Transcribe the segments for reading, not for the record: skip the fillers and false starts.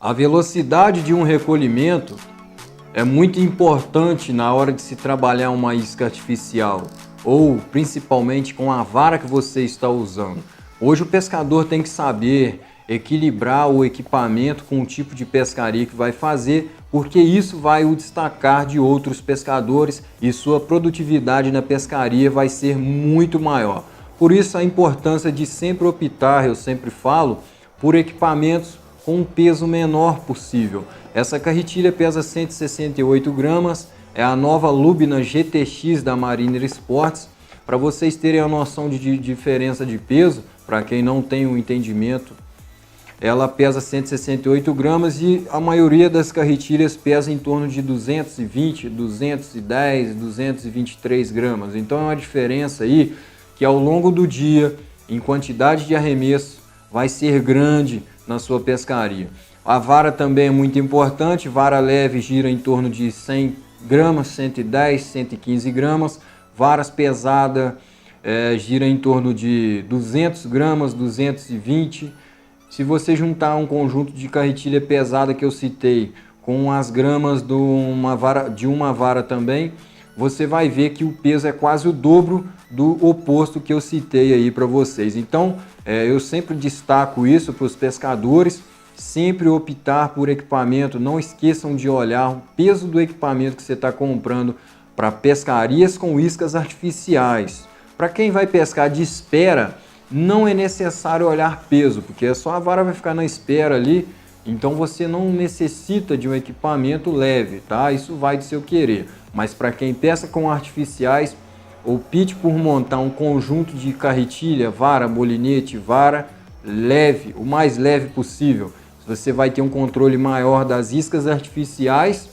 A velocidade de um recolhimento é muito importante na hora de se trabalhar uma isca artificial ou principalmente com a vara que você está usando. Hoje o pescador tem que saber equilibrar o equipamento com o tipo de pescaria que vai fazer, porque isso vai o destacar de outros pescadores e sua produtividade na pescaria vai ser muito maior. Por isso a importância de sempre optar, eu sempre falo, por equipamentos com um peso menor possível. Essa carretilha pesa 168 gramas, é a nova Lubina GTX da Mariner Sports. Para vocês terem a noção de diferença de peso, para quem não tem um entendimento, ela pesa 168 gramas e a maioria das carretilhas pesa em torno de 220, 210, 223 gramas. Então é uma diferença aí que ao longo do dia, em quantidade de arremesso, vai ser grande na sua pescaria. A vara também é muito importante, vara leve gira em torno de 100 gramas, 110, 115 gramas, varas pesadas gira em torno de 200 gramas, 220. Se você juntar um conjunto de carretilha pesada que eu citei com as gramas de uma vara também, você vai ver que o peso é quase o dobro do oposto que eu citei aí para vocês. Então, eu sempre destaco isso para os pescadores, sempre optar por equipamento. Não esqueçam de olhar o peso do equipamento que você está comprando para pescarias com iscas artificiais. Para quem vai pescar de espera, não é necessário olhar peso, porque só a vara vai ficar na espera ali, então você não necessita de um equipamento leve, tá? Isso vai do seu querer. Mas para quem pesca com artificiais, opte por montar um conjunto de carretilha, vara, molinete, vara leve, o mais leve possível. Você vai ter um controle maior das iscas artificiais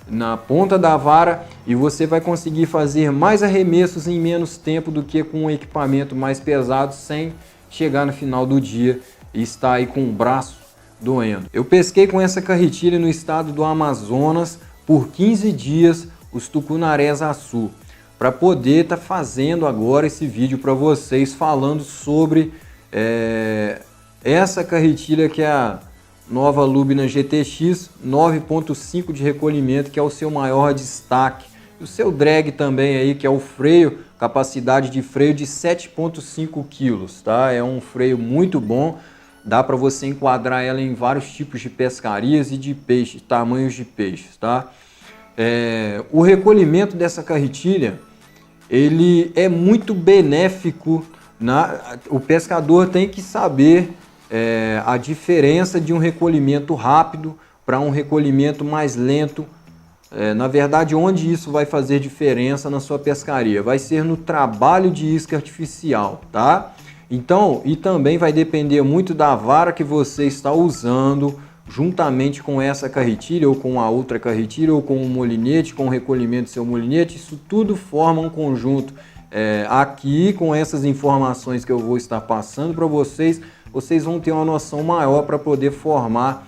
na ponta da vara e você vai conseguir fazer mais arremessos em menos tempo do que com um equipamento mais pesado, sem chegar no final do dia e estar aí com o braço doendo. Eu pesquei com essa carretilha no estado do Amazonas por 15 dias os tucunarés açu, para poder estar fazendo agora esse vídeo para vocês falando sobre essa carretilha que é a nova Lubina GTX 9.5 de recolhimento, que é o seu maior destaque. E o seu drag também aí, que é o freio, capacidade de freio de 7.5 kg, tá? É um freio muito bom, dá para você enquadrar ela em vários tipos de pescarias e de peixes, tamanhos de peixes, tá? O recolhimento dessa carretilha, ele é muito benéfico, o pescador tem que saber a diferença de um recolhimento rápido para um recolhimento mais lento. Na verdade, onde isso vai fazer diferença na sua pescaria? Vai ser no trabalho de isca artificial, tá? Então, e também vai depender muito da vara que você está usando, juntamente com essa carretilha, ou com a outra carretilha, ou com o molinete, com o recolhimento do seu molinete. Isso tudo forma um conjunto. Aqui, com essas informações que eu vou estar passando para vocês, vocês vão ter uma noção maior para poder formar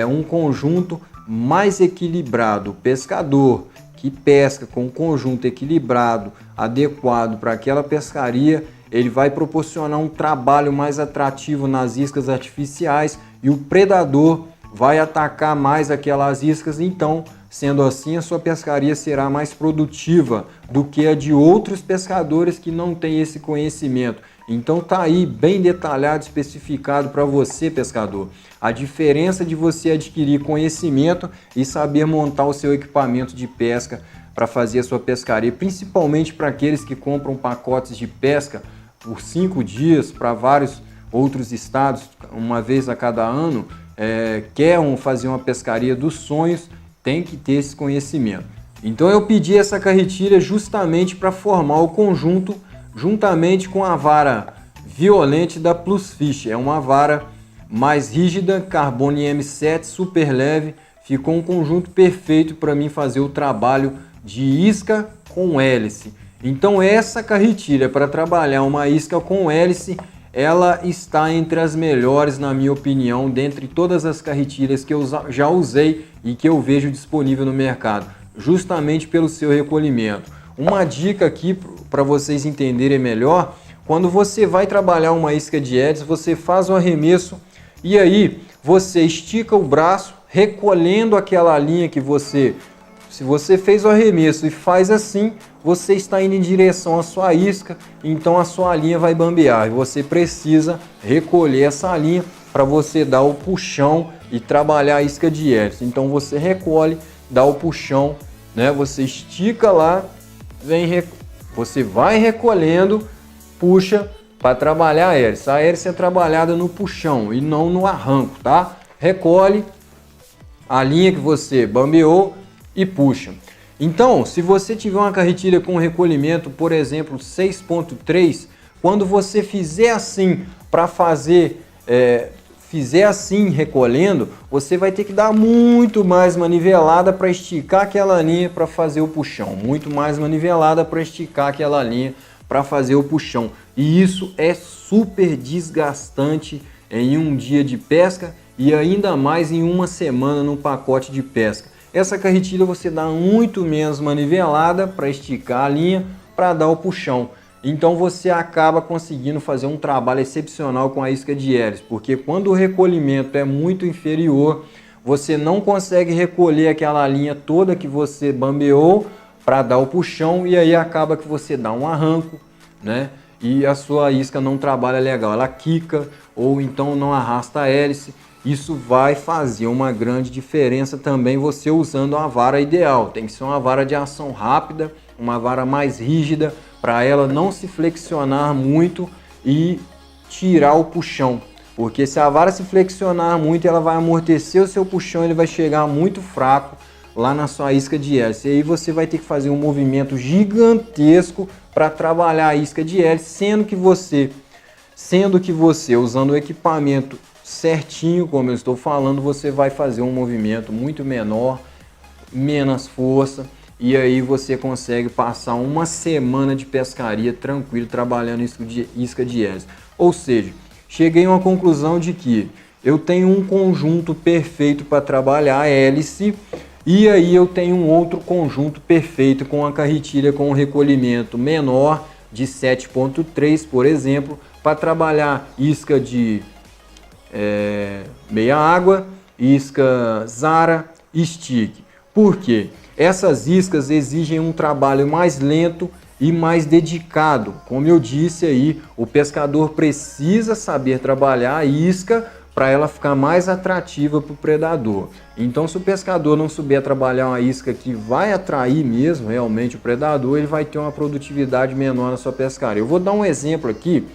um conjunto mais equilibrado. O pescador que pesca com um conjunto equilibrado, adequado para aquela pescaria, ele vai proporcionar um trabalho mais atrativo nas iscas artificiais e o predador vai atacar mais aquelas iscas. Então, sendo assim, a sua pescaria será mais produtiva do que a de outros pescadores que não têm esse conhecimento. Então tá aí bem detalhado, especificado para você, pescador, a diferença de você adquirir conhecimento e saber montar o seu equipamento de pesca para fazer a sua pescaria, principalmente para aqueles que compram pacotes de pesca por 5 dias para vários outros estados, uma vez a cada ano, querem fazer uma pescaria dos sonhos, tem que ter esse conhecimento. Então eu pedi essa carretilha justamente para formar o conjunto juntamente com a vara Violente da Plusfish. É uma vara mais rígida, Carbone M7, super leve. Ficou um conjunto perfeito para mim fazer o trabalho de isca com hélice. Então essa carretilha para trabalhar uma isca com hélice, ela está entre as melhores, na minha opinião, dentre todas as carretilhas que eu já usei e que eu vejo disponível no mercado, justamente pelo seu recolhimento. Uma dica aqui para vocês entenderem melhor: quando você vai trabalhar uma isca de hélice, você faz o arremesso e aí você estica o braço, recolhendo aquela linha que se você fez o arremesso e faz assim, você está indo em direção à sua isca, então a sua linha vai bambear. E você precisa recolher essa linha para você dar o puxão e trabalhar a isca de hélice. Então você recolhe, dá o puxão, né? Você estica lá, você vai recolhendo, puxa para trabalhar a hélice. A hélice é trabalhada no puxão e não no arranco, tá? Recolhe a linha que você bambeou e puxa. Então, se você tiver uma carretilha com recolhimento, por exemplo, 6.3, quando você fizer assim para fizer assim recolhendo, você vai ter que dar muito mais manivelada para esticar aquela linha para fazer o puxão. Muito mais manivelada para esticar aquela linha para fazer o puxão. E isso é super desgastante em um dia de pesca e ainda mais em uma semana no pacote de pesca. Essa carretilha você dá muito menos manivelada para esticar a linha, para dar o puxão. Então você acaba conseguindo fazer um trabalho excepcional com a isca de hélice, porque quando o recolhimento é muito inferior, você não consegue recolher aquela linha toda que você bambeou para dar o puxão e aí acaba que você dá um arranco, né? E a sua isca não trabalha legal, ela quica ou então não arrasta a hélice. Isso vai fazer uma grande diferença também você usando a vara ideal. Tem que ser uma vara de ação rápida, uma vara mais rígida, para ela não se flexionar muito e tirar o puxão. Porque se a vara se flexionar muito, ela vai amortecer o seu puxão, ele vai chegar muito fraco lá na sua isca de hélice. E aí você vai ter que fazer um movimento gigantesco para trabalhar a isca de hélice, sendo que você usando o equipamento certinho, como eu estou falando, você vai fazer um movimento muito menor, menos força, e aí você consegue passar uma semana de pescaria tranquilo trabalhando isca de hélice. Ou seja, cheguei a uma conclusão de que eu tenho um conjunto perfeito para trabalhar a hélice e aí eu tenho um outro conjunto perfeito com a carretilha com um recolhimento menor de 7.3, por exemplo, para trabalhar isca de meia água, isca Zara e stick. Por quê? Essas iscas exigem um trabalho mais lento e mais dedicado. Como eu disse aí, o pescador precisa saber trabalhar a isca para ela ficar mais atrativa para o predador. Então, se o pescador não souber trabalhar uma isca que vai atrair mesmo realmente o predador, ele vai ter uma produtividade menor na sua pescaria. Eu vou dar um exemplo aqui.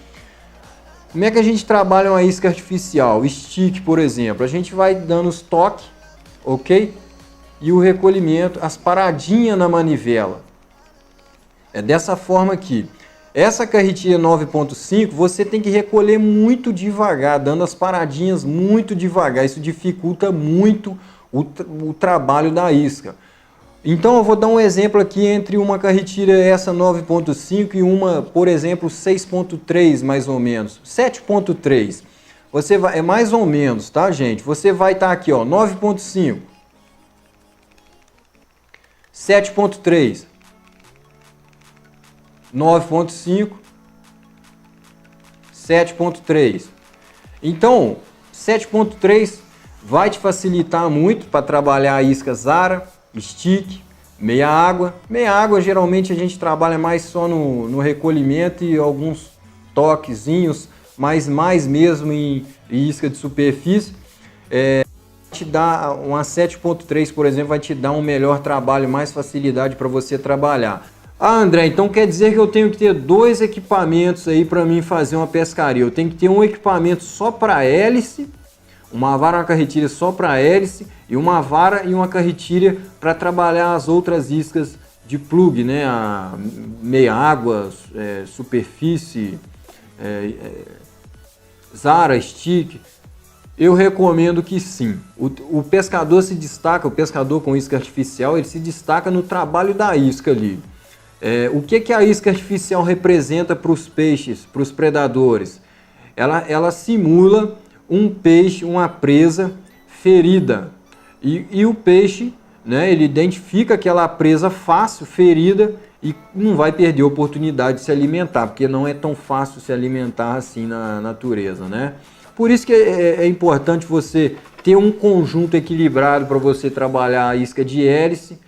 Como é que a gente trabalha uma isca artificial? Stick, por exemplo. A gente vai dando os toques, ok? E o recolhimento, as paradinhas na manivela. É dessa forma aqui. Essa carretilha 9.5 você tem que recolher muito devagar, dando as paradinhas muito devagar. Isso dificulta muito o trabalho da isca. Então eu vou dar um exemplo aqui entre uma carretilha essa 9.5 e uma, por exemplo, 6.3 mais ou menos, 7.3. Você vai, é mais ou menos, tá, gente? Você vai estar aqui, ó, 9.5, 7.3, 9.5, 7.3. Então, 7.3 vai te facilitar muito para trabalhar a isca Zara, stick, meia água. Meia água geralmente a gente trabalha mais só no recolhimento e alguns toquezinhos, mas mais mesmo em isca de superfície. Te dá uma 7.3, por exemplo, vai te dar um melhor trabalho, mais facilidade para você trabalhar. Ah, André, então quer dizer que eu tenho que ter dois equipamentos aí para mim fazer uma pescaria. Eu tenho que ter um equipamento só para hélice, uma vara e uma carretilha só para hélice e uma vara e uma carretilha para trabalhar as outras iscas de plug, né? A meia água, superfície, Zara, stick. Eu recomendo que sim. O pescador se destaca, o pescador com isca artificial, ele se destaca no trabalho da isca ali. O que a isca artificial representa para os peixes, para os predadores? Ela simula um peixe, uma presa ferida. E o peixe, né, ele identifica aquela presa fácil, ferida, e não vai perder a oportunidade de se alimentar, porque não é tão fácil se alimentar assim na natureza, né? Por isso que é importante você ter um conjunto equilibrado para você trabalhar a isca de hélice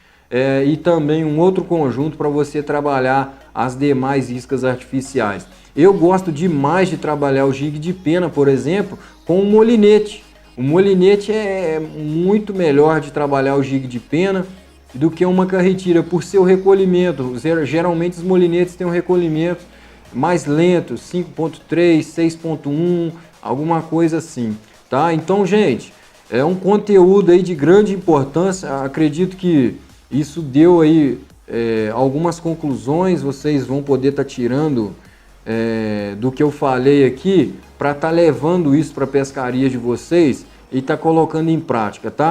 e também um outro conjunto para você trabalhar as demais iscas artificiais. Eu gosto demais de trabalhar o jig de pena, por exemplo, com o molinete. O molinete é muito melhor de trabalhar o jig de pena do que uma carretira, por seu recolhimento. Geralmente os molinetes têm um recolhimento mais lento, 5.3, 6.1, alguma coisa assim, tá? Então, gente, é um conteúdo aí de grande importância. Acredito que isso deu aí algumas conclusões, vocês vão poder estar tirando do que eu falei aqui, para estar levando isso para a pescaria de vocês e estar colocando em prática, tá?